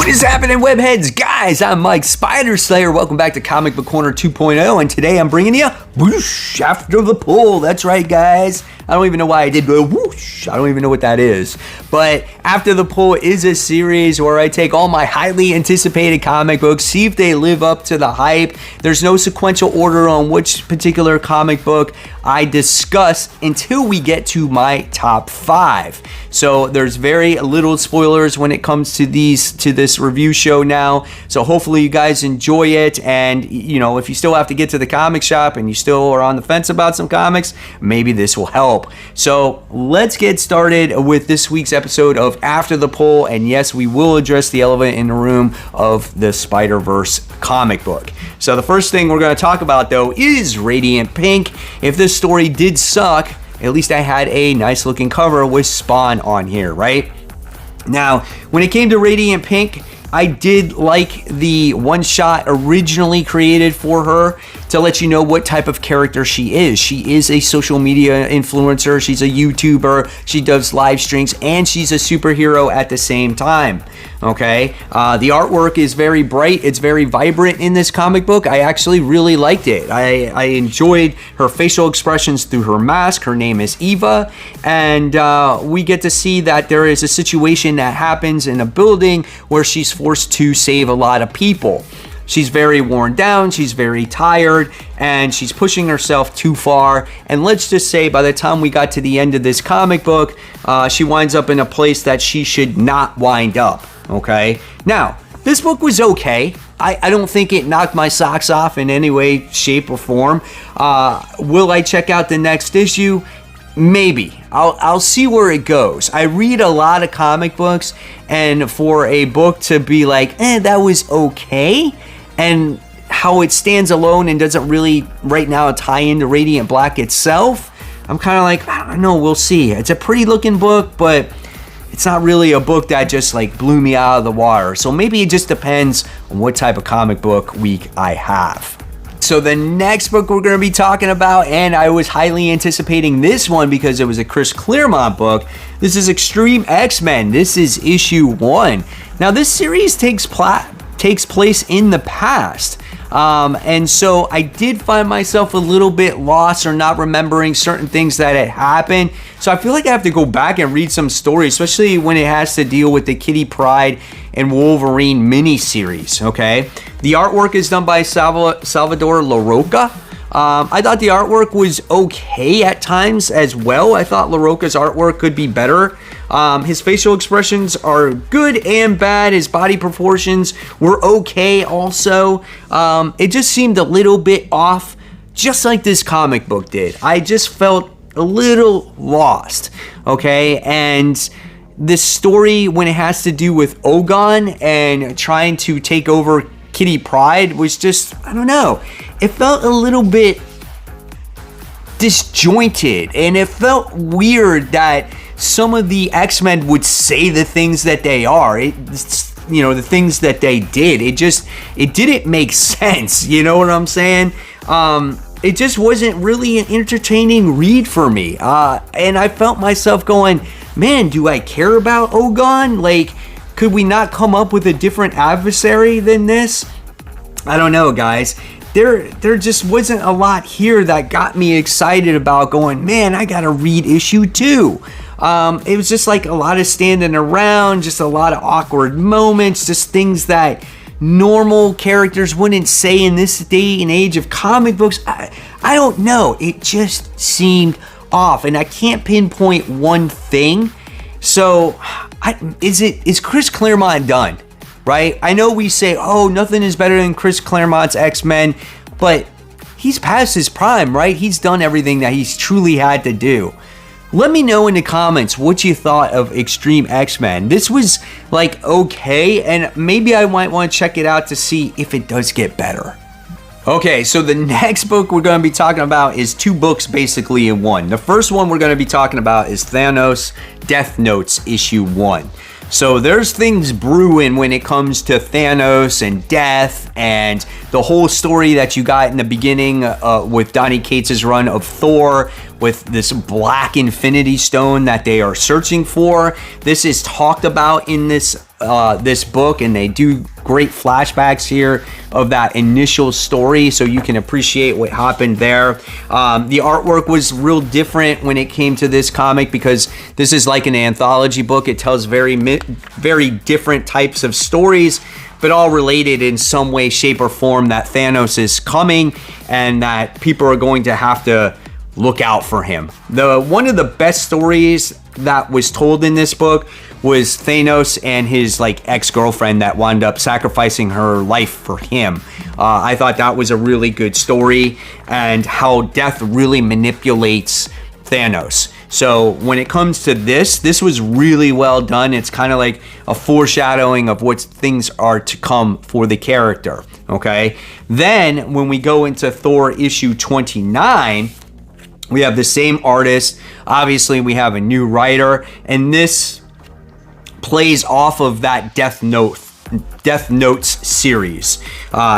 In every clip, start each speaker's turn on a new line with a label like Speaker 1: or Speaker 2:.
Speaker 1: What is happening, webheads? Guys, I'm Mike Spider Slayer. Welcome back to Comic Book Corner 2.0, and today I'm bringing you Whoosh After the Pull. That's right, guys. I don't even know why I did the whoosh. I don't even know what that is. But After the Pull is a series where I take all my highly anticipated comic books, see if they live up to the hype. There's no sequential order on which particular comic book I discuss until we get to my top 5. So there's very little spoilers when it comes to this review show now. So hopefully you guys enjoy it, and you know, if you still have to get to the comic shop and you still are on the fence about some comics, maybe this will help. So let's get started with this week's episode of After the Pull, and yes, we will address the elephant in the room of the SpiderVerse comic book. So the first thing we're going to talk about though is Radiant Pink. If this story did suck, at least I had a nice looking cover with Spawn on here, right? Now, when it came to Radiant Pink, I did like the one shot originally created for her to let you know what type of character she is. She is a social media influencer, she's a YouTuber, she does live streams, and she's a superhero at the same time. Okay, the artwork is very bright, it's very vibrant in this comic book. I actually really liked it. I enjoyed her facial expressions through her mask. Her name is Eva, and we get to see that there is a situation that happens in a building where she's forced to save a lot of people. She's very worn down, she's very tired, and she's pushing herself too far. And let's just say by the time we got to the end of this comic book, she winds up in a place that she should not wind up. Okay, now this book was okay. I don't think it knocked my socks off in any way, shape, or form. Will I check out the next issue? Maybe. I'll see where it goes. I read a lot of comic books, and for a book to be like, that was okay, and how it stands alone and doesn't really right now tie into Radiant Black itself, I'm kind of like, I don't know, we'll see. It's a pretty looking book, but it's not really a book that just like blew me out of the water. So maybe it just depends on what type of comic book week I have. So the next book we're going to be talking about, and I was highly anticipating this one because it was a Chris Claremont book. This is Extreme X-Men. This is issue 1. Now this series takes place in the past. And so I did find myself a little bit lost or not remembering certain things that had happened. So I feel like I have to go back and read some stories, especially when it has to deal with the Kitty Pryde and Wolverine miniseries, okay? The artwork is done by Salvador LaRocca. I thought the artwork was okay at times as well. I thought LaRocca's artwork could be better. His facial expressions are good and bad. His body proportions were okay also. It just seemed a little bit off, just like this comic book did. I just felt a little lost, okay? And this story, when it has to do with Ogon and trying to take over Kitty Pryde, was just, I don't know. It felt a little bit disjointed, and it felt weird that some of the X-Men would say the things that they are. The things that they did. It didn't make sense. You know what I'm saying? It just wasn't really an entertaining read for me. And I felt myself going, man, do I care about Ogon? Like, could we not come up with a different adversary than this? I don't know, guys. There just wasn't a lot here that got me excited about going, man, I gotta read issue 2. It was just like a lot of standing around, just a lot of awkward moments, just things that normal characters wouldn't say in this day and age of comic books. I don't know. It just seemed off, and I can't pinpoint one thing. So is Chris Claremont done? Right? I know we say, oh, nothing is better than Chris Claremont's X-Men, but he's past his prime, right? He's done everything that he's truly had to do. Let me know in the comments what you thought of Extreme X-Men. This was like okay, and maybe I might want to check it out to see if it does get better. Okay, so the next book we're going to be talking about is 2 books basically in one. The first one we're going to be talking about is Thanos Death Notes issue 1. So there's things brewing when it comes to Thanos and death and the whole story that you got in the beginning with Donny Cates' run of Thor, with this black infinity stone that they are searching for. This is talked about in this this book, and they do great flashbacks here of that initial story, so you can appreciate what happened there. The artwork was real different when it came to this comic, because this is like an anthology book. It tells very different types of stories, but all related in some way, shape, or form, that Thanos is coming and that people are going to have to look out for him. One of the best stories that was told in this book was Thanos and his ex-girlfriend that wound up sacrificing her life for him. I thought that was a really good story, and how death really manipulates Thanos. So when it comes to this was really well done. It's kind of like a foreshadowing of what things are to come for the character, okay? Then when we go into Thor issue 29, we have the same artist. Obviously, we have a new writer, and this plays off of that Death Notes series.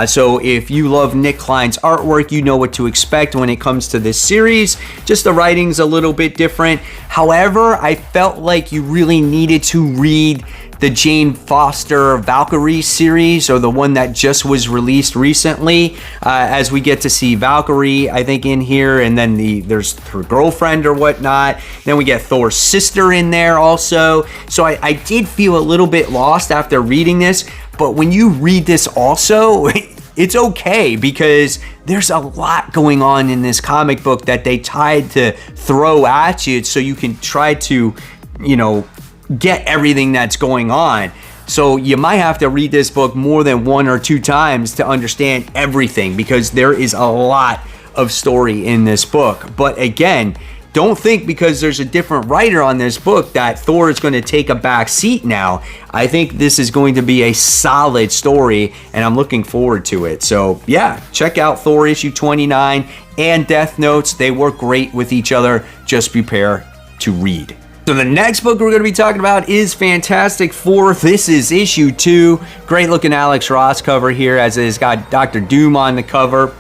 Speaker 1: So if you love Nick Klein's artwork, you know what to expect when it comes to this series. Just the writing's a little bit different. However, I felt like you really needed to read the Jane Foster Valkyrie series, or the one that just was released recently, as we get to see Valkyrie, I think, in here, and then there's her girlfriend or whatnot. Then we get Thor's sister in there also. So I did feel a little bit lost after reading this, but when you read this also, it's okay, because there's a lot going on in this comic book that they tried to throw at you, so you can try to, get everything that's going on. So you might have to read this book more than 1 or 2 times to understand everything, because there is a lot of story in this book. But again, don't think because there's a different writer on this book that Thor is going to take a back seat now. I think this is going to be a solid story, and I'm looking forward to it. So yeah, check out Thor issue 29 and Death Notes. They work great with each other. Just prepare to read. So the next book we're going to be talking about is Fantastic Four. This is issue 2. Great looking Alex Ross cover here, as it's got Dr. Doom on the cover.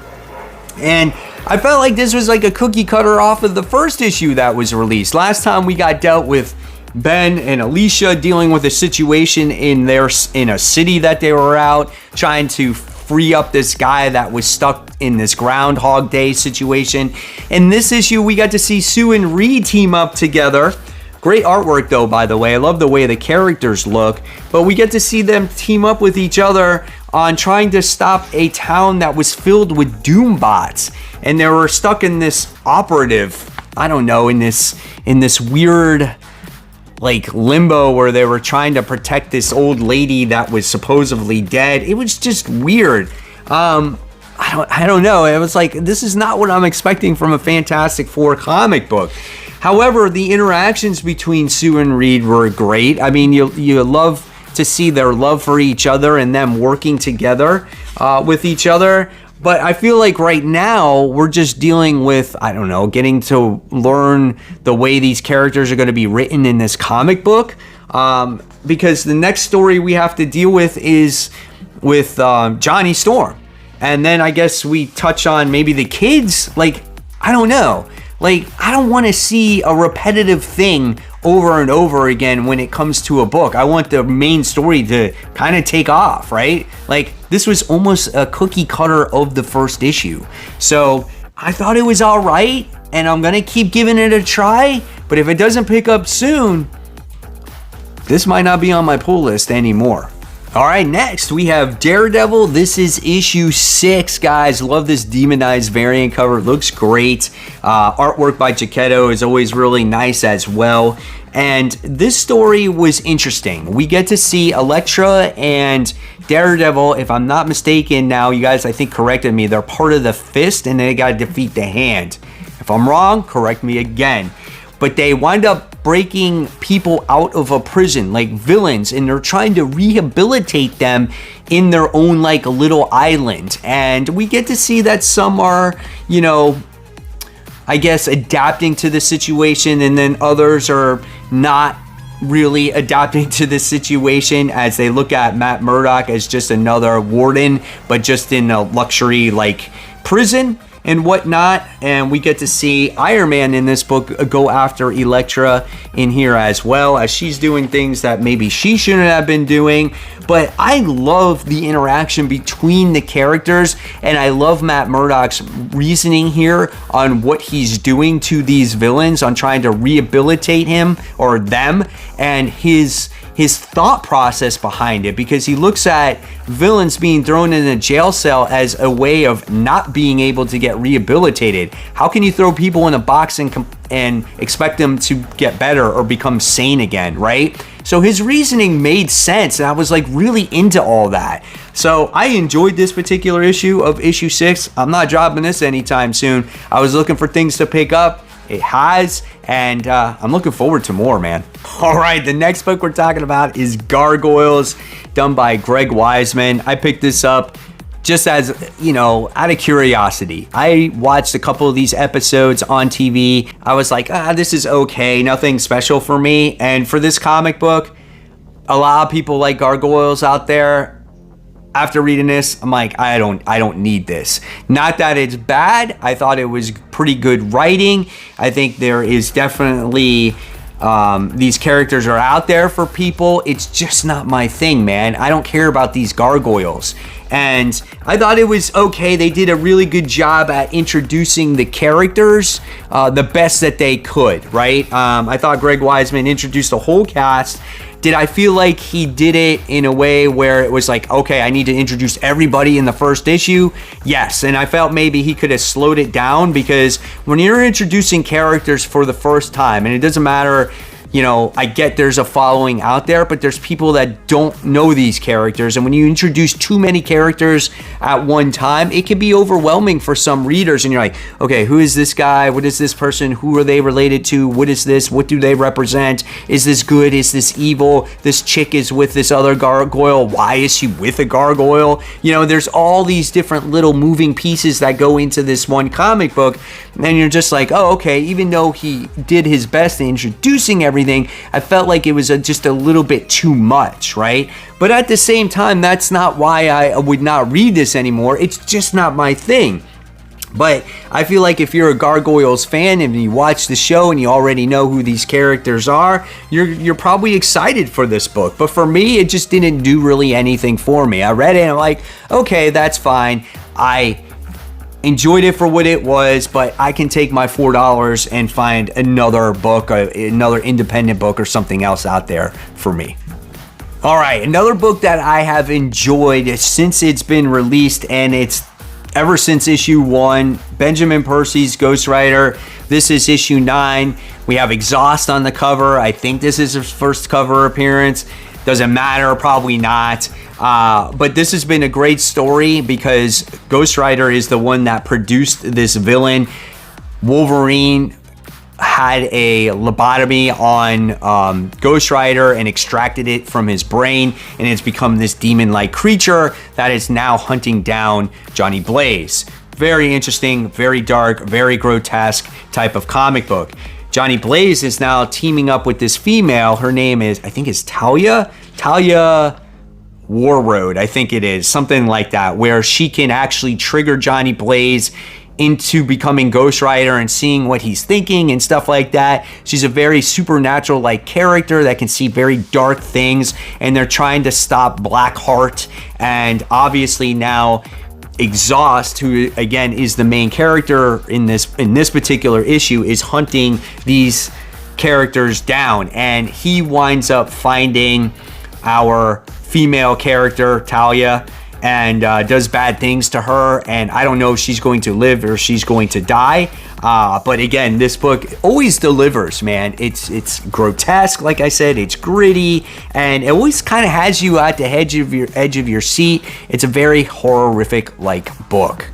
Speaker 1: And I felt like this was like a cookie cutter off of the first issue that was released. Last time we got dealt with Ben and Alicia dealing with a situation in a city that they were out, trying to free up this guy that was stuck in this Groundhog Day situation. In this issue, we got to see Sue and Reed team up together. Great artwork though, by the way. I love the way the characters look, but we get to see them team up with each other on trying to stop a town that was filled with doom bots, and they were stuck in this operative, I don't know, in this weird limbo where they were trying to protect this old lady that was supposedly dead. It was just weird. I don't know. It was like, this is not what I'm expecting from a Fantastic Four comic book. However, the interactions between Sue and Reed were great. I mean, you love to see their love for each other and them working together with each other. But I feel like right now we're just dealing with, I don't know, getting to learn the way these characters are going to be written in this comic book. Because the next story we have to deal with is with Johnny Storm. And then I guess we touch on maybe the kids. I don't know. I don't want to see a repetitive thing over and over again when it comes to a book. I want the main story to kind of take off, right? This was almost a cookie cutter of the first issue. So I thought it was all right, and I'm going to keep giving it a try. But if it doesn't pick up soon, this might not be on my pull list anymore. All right, next we have Daredevil. This is issue 6, guys. Love this demonized variant cover. Looks great. Artwork by Giacchetto is always really nice as well. And this story was interesting. We get to see Elektra and Daredevil, if I'm not mistaken now, you guys I think corrected me, they're part of the Fist and they got to defeat the Hand. If I'm wrong, correct me again. But they wind up breaking people out of a prison, like villains, and they're trying to rehabilitate them in their own little island. And we get to see that some are, I guess, adapting to the situation, and then others are not really adapting to the situation, as they look at Matt Murdock as just another warden, but just in a luxury prison. and whatnot. And we get to see Iron Man in this book go after Elektra in here, as well as she's doing things that maybe she shouldn't have been doing. But I love the interaction between the characters, and I love Matt Murdock's reasoning here on what he's doing to these villains, on trying to rehabilitate him or them, and his thought process behind it, because he looks at villains being thrown in a jail cell as a way of not being able to get rehabilitated. How can you throw people in a box and expect them to get better or become sane again, right? So his reasoning made sense, and I was like really into all that. So I enjoyed this particular issue of issue 6. I'm not dropping this anytime soon. I was looking for things to pick up. It has, and I'm looking forward to more, man. All right, the next book we're talking about is Gargoyles, done by Greg Weisman. I picked this up just as, you know, out of curiosity. I watched a couple of these episodes on TV. I was like, this is okay, nothing special for me. And for this comic book, a lot of people like Gargoyles out there. After reading this, I'm like, I don't need this. Not that it's bad. I thought it was pretty good writing. I think there is definitely these characters are out there for people. It's just not my thing, man. I don't care about these gargoyles. And I thought it was okay. They did a really good job at introducing the characters the best that they could, right? I thought Greg Weisman introduced the whole cast. Did I feel like he did it in a way where it was like, okay, I need to introduce everybody in the first issue? Yes, and I felt maybe he could have slowed it down, because when you're introducing characters for the first time, and it doesn't matter, you know, I get there's a following out there, but there's people that don't know these characters. And when you introduce too many characters at one time, it can be overwhelming for some readers. And you're like, okay, who is this guy? What is this person? Who are they related to? What is this? What do they represent? Is this good? Is this evil? This chick is with this other gargoyle. Why is she with a gargoyle? You know, there's all these different little moving pieces that go into this one comic book. And you're just like, oh, okay, even though he did his best in introducing everything, I felt like it was just a little bit too much, right? But at the same time, that's not why I would not read this anymore. It's just not my thing. But I feel like if you're a Gargoyles fan and you watch the show and you already know who these characters are, you're probably excited for this book. But for me, it just didn't do really anything for me. I read it and I'm like, okay, that's fine. I enjoyed it for what it was, but I can take my $4 and find another book, another independent book or something else out there for me. All right, another book that I have enjoyed since it's been released, and it's ever since issue 1, Benjamin Percy's Ghostwriter. This is issue 9. We have Exhaust on the cover. I think this is his first cover appearance. Doesn't matter, probably not. But this has been a great story because Ghostwriter is the one that produced this villain. Wolverine had a lobotomy on Ghostwriter and extracted it from his brain, and it's become this demon-like creature that is now hunting down Johnny Blaze. Very interesting, very dark, very grotesque type of comic book. Johnny Blaze is now teaming up with this female. Her name is, I think, is Talia Warroad, I think it is, something like that, where she can actually trigger Johnny Blaze into becoming Ghostwriter and seeing what he's thinking and stuff like that. She's a very supernatural-like character that can see very dark things, and they're trying to stop Blackheart. And obviously now Exhaust, who again is the main character in this particular issue, is hunting these characters down, and he winds up finding our female character Talia and does bad things to her, and I don't know if she's going to live or she's going to die. But again, this book always delivers, man. It's grotesque, like I said. It's gritty, and it always kind of has you at the edge of your seat. It's a very horrific-like book.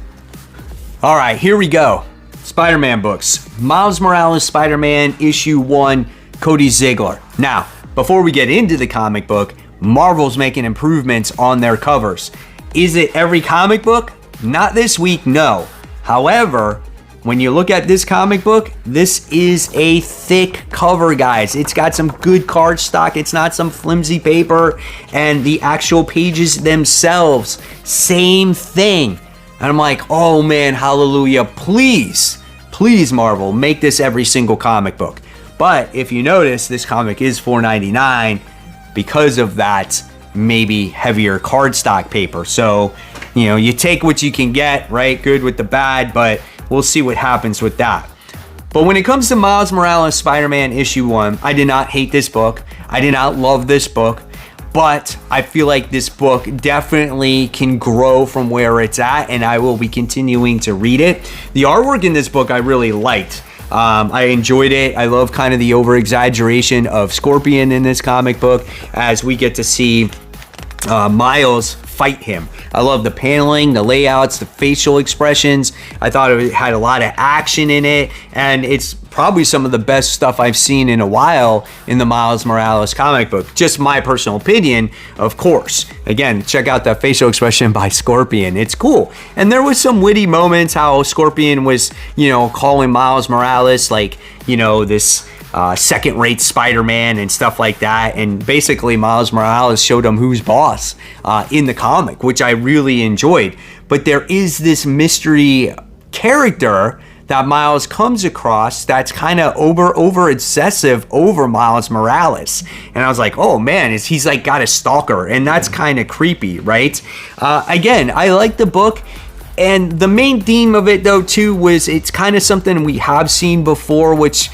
Speaker 1: All right, here we go. Spider-Man books. Miles Morales Spider-Man issue 1, Cody Ziegler. Now, before we get into the comic book, Marvel's making improvements on their covers. Is it every comic book? Not this week, no. However, when you look at this comic book, this is a thick cover, guys. It's got some good cardstock. It's not some flimsy paper. And the actual pages themselves, same thing. And I'm like, oh man, hallelujah, please, please Marvel, make this every single comic book. But if you notice, this comic is $4.99 because of that maybe heavier cardstock paper. So, you know, you take what you can get, right? Good with the bad, but we'll see what happens with that. But when it comes to Miles Morales Spider-Man issue 1, I did not hate this book. I did not love this book, but I feel like this book definitely can grow from where it's at, and I will be continuing to read it. The artwork in this book I really liked. I enjoyed it. I love kind of the over-exaggeration of Scorpion in this comic book as we get to see Miles fight him. I love the paneling, the layouts, the facial expressions. I thought it had a lot of action in it, and it's probably some of the best stuff I've seen in a while in the Miles Morales comic book. Just my personal opinion, of course. Again, check out that facial expression by Scorpion. It's cool. And there was some witty moments how Scorpion was, you know, calling Miles Morales like, you know, this second-rate Spider-Man and stuff like that. And basically Miles Morales showed him who's boss in the comic, which I really enjoyed. But there is this mystery character that Miles comes across that's kind of over obsessive over Miles Morales. And I was like, oh man, he's like got a stalker, and that's kind of creepy, right? Again, I like the book. And the main theme of it though too was it's kind of something we have seen before, which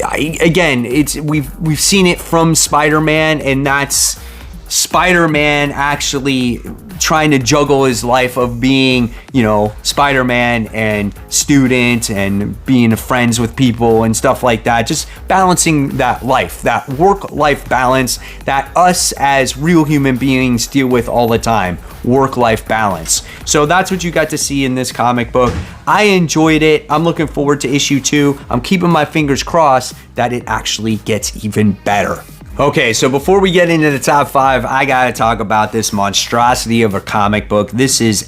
Speaker 1: again, we've seen it from Spider-Man, and that's Spider-Man actually trying to juggle his life of being, you know, Spider-Man and student and being friends with people and stuff like that. Just balancing that life, that work-life balance that us as real human beings deal with all the time. Work-life balance. So that's what you got to see in this comic book. I enjoyed it. I'm looking forward to issue 2. I'm keeping my fingers crossed that it actually gets even better. Okay, so before we get into the top 5, I gotta talk about this monstrosity of a comic book. This is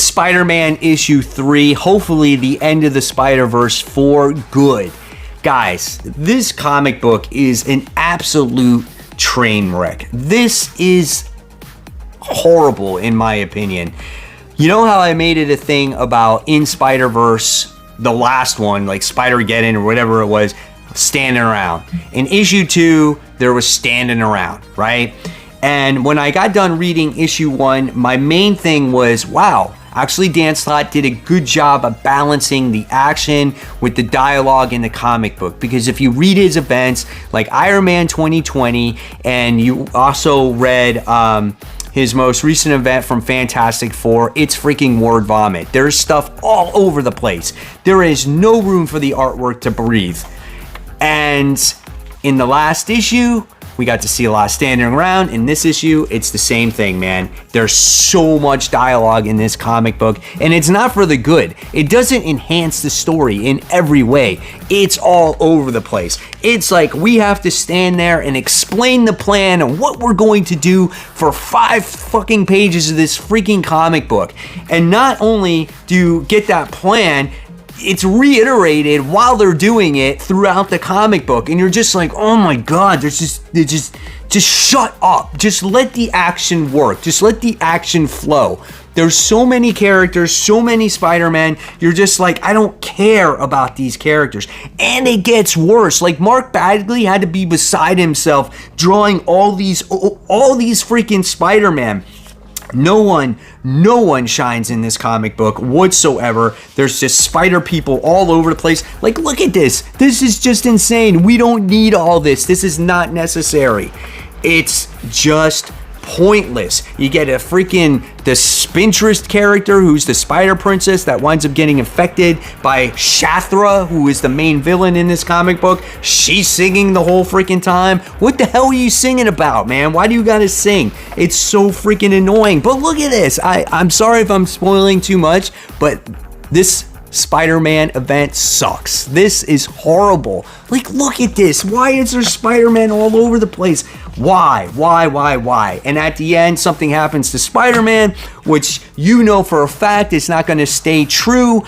Speaker 1: Spider-Man issue 3. Hopefully the end of the Spider-Verse for good. Guys, this comic book is an absolute train wreck. This is horrible in my opinion. You know how I made it a thing about in Spider-Verse, the last one, like Spider-Geddon or whatever it was, standing around. In issue 2, there was standing around, right? And when I got done reading issue 1, my main thing was, wow, actually Dan Slott did a good job of balancing the action with the dialogue in the comic book. Because if you read his events, like Iron Man 2020, and you also read his most recent event from Fantastic Four, it's freaking word vomit. There's stuff all over the place. There is no room for the artwork to breathe. And in the last issue, we got to see a lot standing around. In this issue, it's the same thing, man. There's so much dialogue in this comic book, and it's not for the good. It doesn't enhance the story in every way. It's all over the place. It's like we have to stand there and explain the plan and what we're going to do for 5 fucking pages of this freaking comic book. And not only do you get that plan, it's reiterated while they're doing it throughout the comic book, and you're just like, oh my god, just shut up. Just let the action work. Just let the action flow. There's so many characters, so many Spider-Man. You're just like, I don't care about these characters. And it gets worse. Like Mark Bagley had to be beside himself drawing all these freaking Spider-Man. No one shines in this comic book whatsoever. There's just spider people all over the place. Like, look at this. This is just insane. We don't need all this. This is not necessary. It's just pointless. You get the Spintress character who's the Spider Princess that winds up getting infected by Shathra, who is the main villain in this comic book. She's singing the whole freaking time. What the hell are you singing about, man? Why do you gotta sing? It's so freaking annoying. But look at this. I'm sorry if I'm spoiling too much, but this Spider-Man event sucks. This is horrible. Like, look at this. Why is there Spider-Man all over the place? Why? And at the end, something happens to Spider-Man, which you know for a fact is not going to stay true.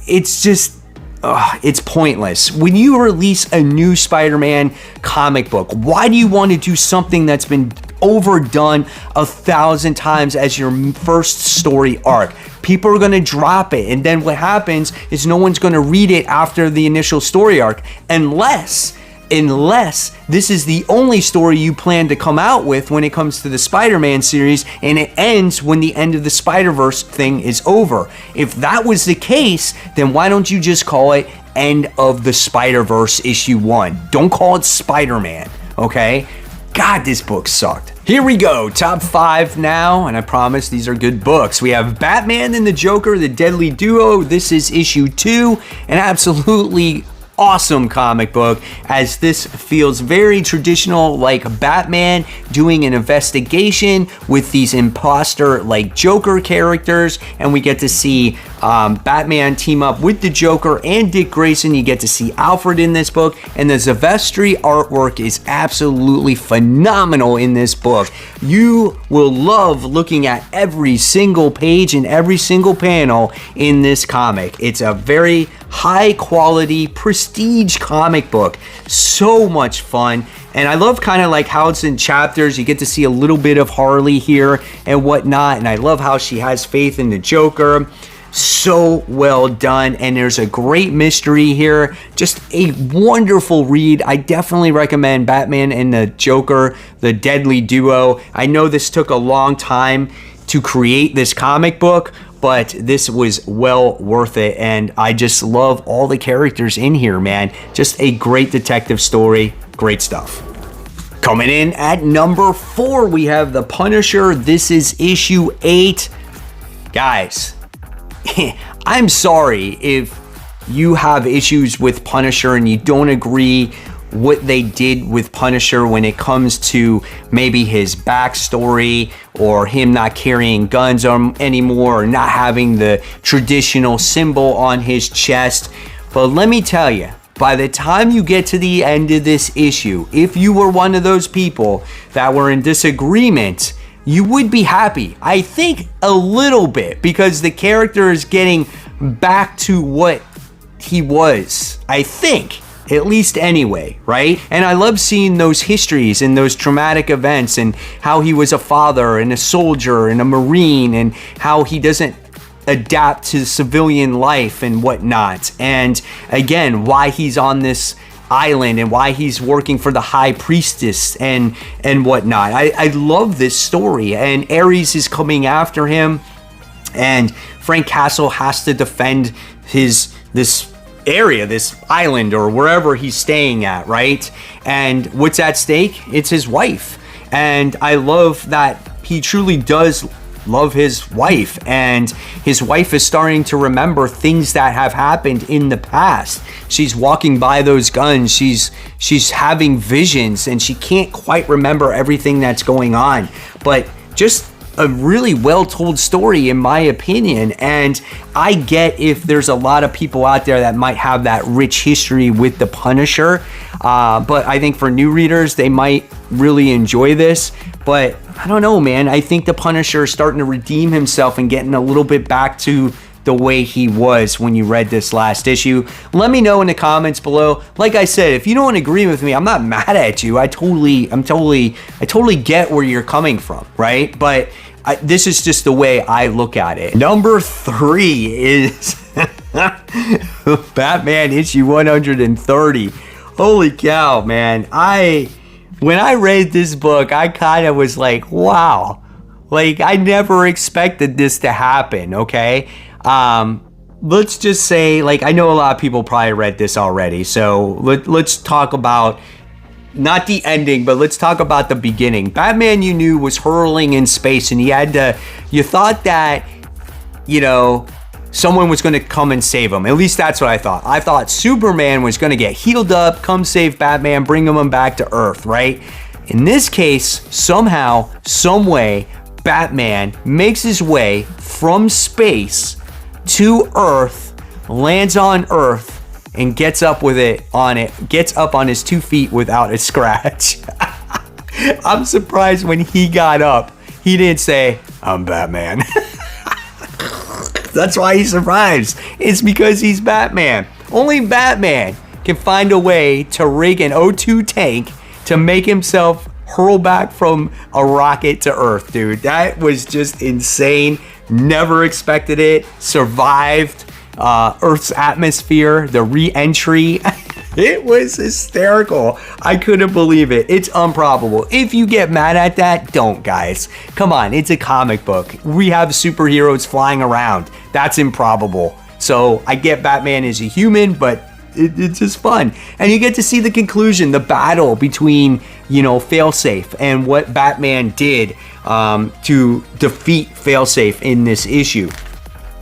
Speaker 1: It's just, it's pointless. When you release a new Spider-Man comic book, why do you want to do something that's been overdone 1,000 times as your first story arc? People are going to drop it. And then what happens is no one's going to read it after the initial story arc unless this is the only story you plan to come out with when it comes to the Spider-Man series, and it ends when the end of the SpiderVerse thing is over. If that was the case, then why don't you just call it End of the SpiderVerse issue 1? Don't call it Spider-Man, okay? God, this book sucked. Here we go, top 5 now, and I promise these are good books. We have Batman and the Joker, the Deadly Duo. This is issue 2, an absolutely awesome comic book, as this feels very traditional, like Batman doing an investigation with these imposter like Joker characters, and we get to see Batman team up with the Joker and Dick Grayson. You get to see Alfred in this book, and the Zavestri artwork is absolutely phenomenal in this book. You will love looking at every single page and every single panel in this comic. It's a very high quality prestige comic book, so much fun. And I love kind of like how it's in chapters. You get to see a little bit of Harley here and whatnot, and I love how she has faith in the Joker. So well done, and there's a great mystery here. Just a wonderful read. I definitely recommend Batman and the Joker, the Deadly Duo. I know this took a long time to create this comic book, but this was well worth it, and I just love all the characters in here, man. Just a great detective story. Great stuff. Coming in at number 4, we have The Punisher. This is issue 8. Guys, I'm sorry if you have issues with Punisher and you don't agree what they did with Punisher when it comes to maybe his backstory or him not carrying guns anymore or not having the traditional symbol on his chest. But let me tell you, by the time you get to the end of this issue, if you were one of those people that were in disagreement, you would be happy. I think a little bit, because the character is getting back to what he was, I think. At least anyway, right? And I love seeing those histories and those traumatic events and how he was a father and a soldier and a Marine and how he doesn't adapt to civilian life and whatnot. And again, why he's on this island and why he's working for the High Priestess and whatnot. I love this story, and Ares is coming after him, and Frank Castle has to defend this area, this island, or wherever he's staying at, right? And what's at stake? It's his wife. And I love that he truly does love his wife, and his wife is starting to remember things that have happened in the past. She's walking by those guns, she's having visions, and she can't quite remember everything that's going on. But just a really well-told story, in my opinion. And I get if there's a lot of people out there that might have that rich history with the Punisher, but I think for new readers, they might really enjoy this. But I don't know, man. I think the Punisher is starting to redeem himself and getting a little bit back to the way he was when you read this last issue. Let me know in the comments below. Like I said, if you don't agree with me, I'm not mad at you. I totally get where you're coming from, right? But this is just the way I look at it. Number 3 is Batman issue 130. Holy cow, man. When I read this book, I kind of was like, wow. Like, I never expected this to happen, okay? Let's just say, like, I know a lot of people probably read this already, so let's talk about not the ending, but let's talk about the beginning. Batman, you knew, was hurling in space, and you thought that, you know, someone was going to come and save him. At least that's what I thought. I thought Superman was going to get healed up, come save Batman, bring him back to Earth, right? In this case, somehow, some way, Batman makes his way from space to Earth, lands on Earth, and gets up on his 2 feet without a scratch. I'm surprised when he got up, he didn't say, "I'm Batman." That's why he survives. It's because he's Batman. Only Batman can find a way to rig an O2 tank to make himself hurl back from a rocket to Earth, dude. That was just insane. Never expected it. Survived Earth's atmosphere, the re-entry. It was hysterical. I couldn't believe it. It's improbable. If you get mad at that, don't, guys. Come on, it's a comic book. We have superheroes flying around. That's improbable. So I get Batman is a human, but it's just fun. And you get to see the conclusion, the battle between, you know, Failsafe and what Batman did to defeat Failsafe in this issue.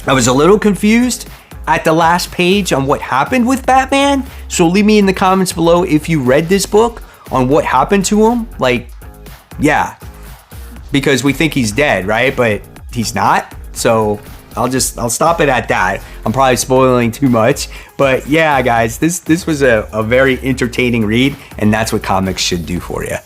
Speaker 1: I was a little confused at the last page on what happened with Batman. So leave me in the comments below if you read this book on what happened to him. Like, yeah, because we think he's dead, right? But he's not. So I'll stop it at that. I'm probably spoiling too much, but yeah, guys, this was a very entertaining read, and that's what comics should do for you.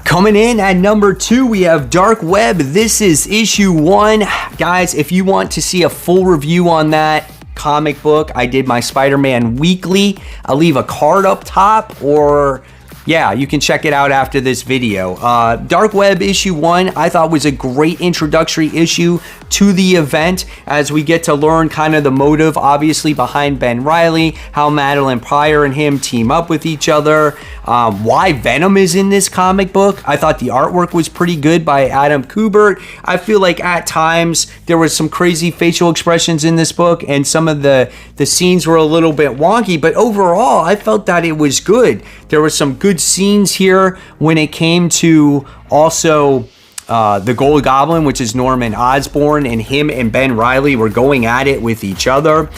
Speaker 1: Coming in at number 2, we have Dark Web. This is issue 1. Guys, if you want to see a full review on that comic book, I did my Spider-Man weekly. I'll leave a card up top, or yeah, you can check it out after this video. Dark Web issue 1, I thought was a great introductory issue to the event, as we get to learn kind of the motive, obviously, behind Ben Reilly, how Madeline Pryor and him team up with each other, why Venom is in this comic book. I thought the artwork was pretty good by Adam Kubert. I feel like at times there was some crazy facial expressions in this book, and some of the scenes were a little bit wonky, but overall, I felt that it was good. There were some good scenes here when it came to also the Gold Goblin, which is Norman Osborn, and him and Ben Reilly were going at it with each other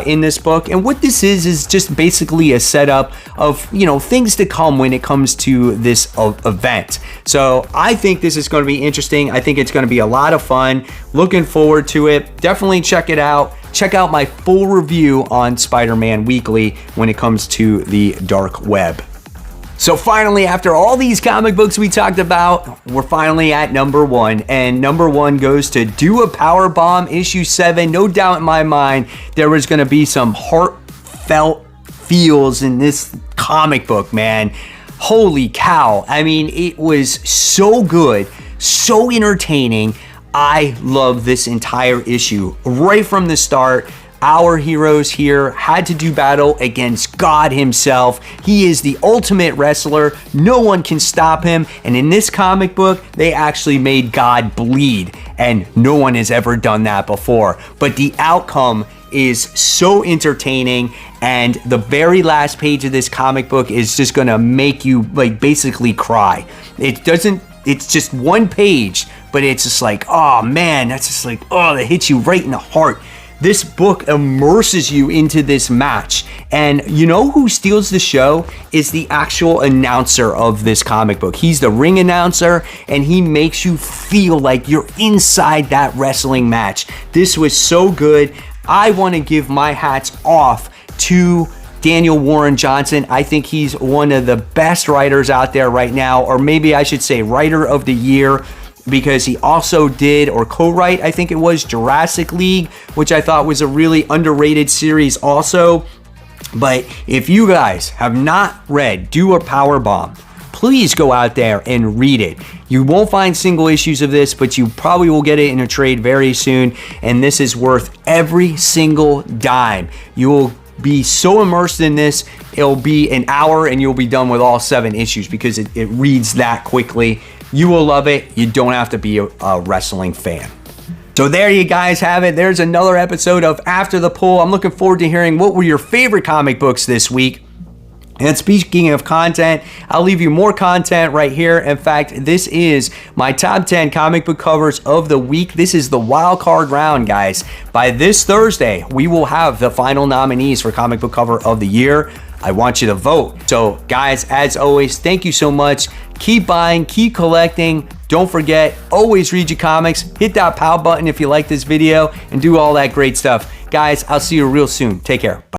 Speaker 1: in this book. And what this is just basically a setup of, you know, things to come when it comes to this event. So I think this is going to be interesting. I think it's going to be a lot of fun. Looking forward to it. Definitely check it out. Check out my full review on Spider-Man Weekly when it comes to the Dark Web. So finally, after all these comic books we talked about, we're finally at number 1. And number 1 goes to Do a Power Bomb, issue 7. No doubt in my mind, there was going to be some heartfelt feels in this comic book, man. Holy cow. I mean, it was so good, so entertaining. I love this entire issue. Right from the start, our heroes here had to do battle against God himself. He is the ultimate wrestler. No one can stop him. And in this comic book, they actually made God bleed. And no one has ever done that before. But the outcome is so entertaining. And the very last page of this comic book is just gonna make you like basically cry. It's just one page, but it's just like, oh man, that's just like, oh, that hits you right in the heart. This book immerses you into this match. And you know who steals the show is the actual announcer of this comic book. He's the ring announcer, and he makes you feel like you're inside that wrestling match. This was so good. I want to give my hats off to Daniel Warren Johnson. I think he's one of the best writers out there right now, or maybe I should say writer of the year, because he also did, or co-write, I think it was, Jurassic League, which I thought was a really underrated series also. But if you guys have not read Do a Power Bomb, please go out there and read it. You won't find single issues of this, but you probably will get it in a trade very soon, and this is worth every single dime. You will be so immersed in this, it'll be an hour and you'll be done with all 7 issues because it reads that quickly. You will love it. You don't have to be a wrestling fan. So there you guys have it. There's another episode of After the Poll. I'm looking forward to hearing what were your favorite comic books this week. And speaking of content, I'll leave you more content right here. In fact, this is my top 10 comic book covers of the week. This is the wild card round, guys. By this Thursday, we will have the final nominees for comic book cover of the year. I want you to vote. So guys, as always, thank you so much. Keep buying, keep collecting. Don't forget, always read your comics. Hit that pal button if you like this video and do all that great stuff. Guys, I'll see you real soon. Take care. Bye.